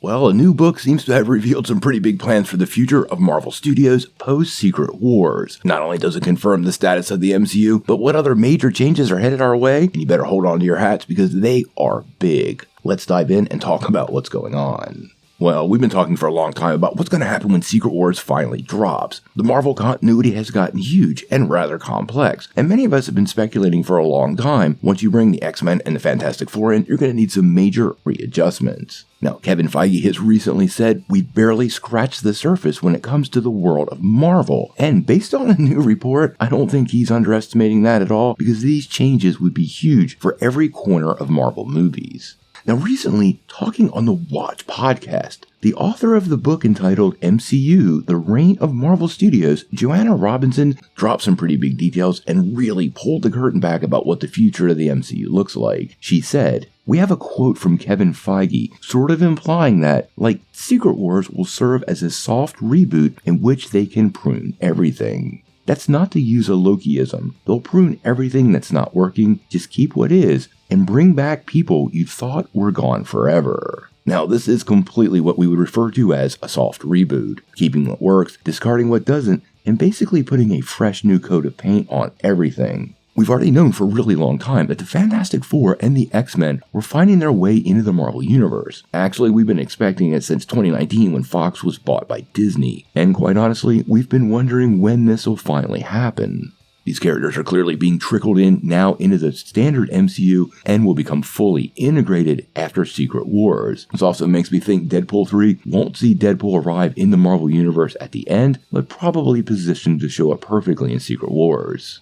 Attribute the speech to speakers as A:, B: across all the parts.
A: Well, a new book seems to have revealed some pretty big plans for the future of Marvel Studios post-Secret Wars. Not only does it confirm the status of the MCU, but what other major changes are headed our way? And you better hold on to your hats because they are big. Let's dive in and talk about what's going on. Well, we've been talking for a long time about what's going to happen when Secret Wars finally drops. The Marvel continuity has gotten huge and rather complex, and many of us have been speculating for a long time, once you bring the X-Men and the Fantastic Four in, you're going to need some major readjustments. Now, Kevin Feige has recently said we've barely scratched the surface when it comes to the world of Marvel, and based on a new report, I don't think he's underestimating that at all, because these changes would be huge for every corner of Marvel movies. Now, recently, talking on the Watch podcast, the author of the book entitled MCU, The Reign of Marvel Studios, Joanna Robinson, dropped some pretty big details and really pulled the curtain back about what the future of the MCU looks like. She said, "We have a quote from Kevin Feige, sort of implying that, like, Secret Wars will serve as a soft reboot in which they can prune everything. That's not to use a Lokiism. They'll prune everything that's not working, just keep what is, and bring back people you thought were gone forever." Now, this is completely what we would refer to as a soft reboot, keeping what works, discarding what doesn't, and basically putting a fresh new coat of paint on everything. We've already known for a really long time that the Fantastic Four and the X-Men were finding their way into the Marvel Universe. Actually, we've been expecting it since 2019 when Fox was bought by Disney. And quite honestly, we've been wondering when this will finally happen. These characters are clearly being trickled in now into the standard MCU and will become fully integrated after Secret Wars. This also makes me think Deadpool 3 won't see Deadpool arrive in the Marvel Universe at the end, but probably positioned to show up perfectly in Secret Wars.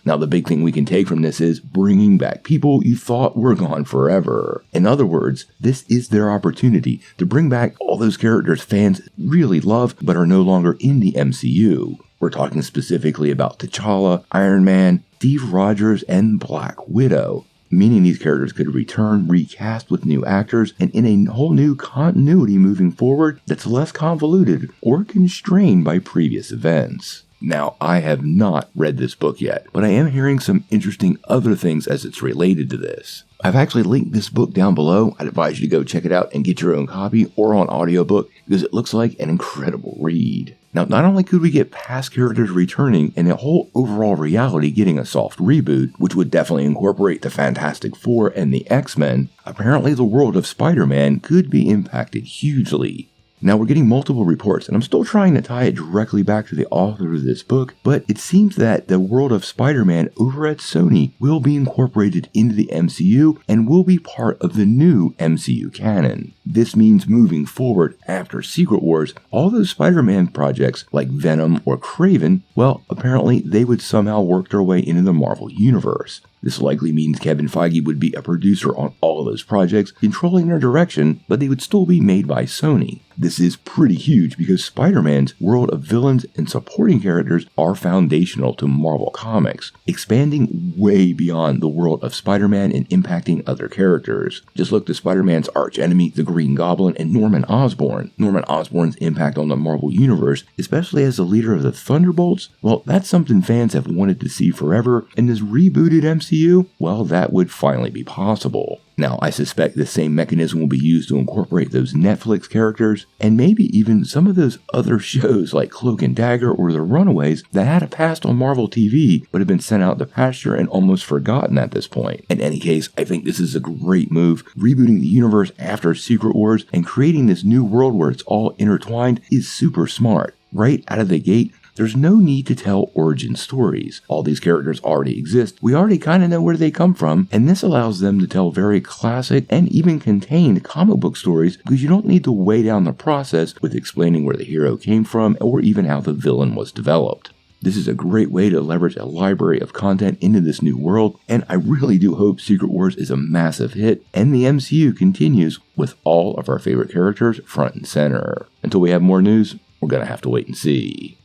A: Now, the big thing we can take from this is bringing back people you thought were gone forever. In other words, this is their opportunity to bring back all those characters fans really love but are no longer in the MCU. We're talking specifically about T'Challa, Iron Man, Steve Rogers, and Black Widow, meaning these characters could return, recast with new actors, and in a whole new continuity moving forward that's less convoluted or constrained by previous events. Now, I have not read this book yet, but I am hearing some interesting other things as it's related to this. I've actually linked this book down below. I'd advise you to go check it out and get your own copy or on audiobook because it looks like an incredible read. Now, not only could we get past characters returning and the whole overall reality getting a soft reboot, which would definitely incorporate the Fantastic Four and the X-Men, apparently the world of Spider-Man could be impacted hugely. Now, we're getting multiple reports, and I'm still trying to tie it directly back to the author of this book, but it seems that the world of Spider-Man over at Sony will be incorporated into the MCU and will be part of the new MCU canon. This means moving forward after Secret Wars, all those Spider-Man projects like Venom or Kraven, well, apparently they would somehow work their way into the Marvel Universe. This likely means Kevin Feige would be a producer on all of those projects, controlling their direction, but they would still be made by Sony. This is pretty huge because Spider-Man's world of villains and supporting characters are foundational to Marvel Comics, expanding way beyond the world of Spider-Man and impacting other characters. Just look to Spider-Man's archenemy, the Green Goblin, and Norman Osborn. Norman Osborn's impact on the Marvel Universe, especially as the leader of the Thunderbolts, well, that's something fans have wanted to see forever, and this rebooted MCU, well, that would finally be possible. Now, I suspect the same mechanism will be used to incorporate those Netflix characters, and maybe even some of those other shows like Cloak and Dagger or The Runaways that had a past on Marvel TV, but have been sent out to pasture and almost forgotten at this point. In any case, I think this is a great move. Rebooting the universe after Secret Wars and creating this new world where it's all intertwined is super smart. Right out of the gate, there's no need to tell origin stories. All these characters already exist. We already kind of know where they come from, and this allows them to tell very classic and even contained comic book stories because you don't need to weigh down the process with explaining where the hero came from or even how the villain was developed. This is a great way to leverage a library of content into this new world, and I really do hope Secret Wars is a massive hit and the MCU continues with all of our favorite characters front and center. Until we have more news, we're going to have to wait and see.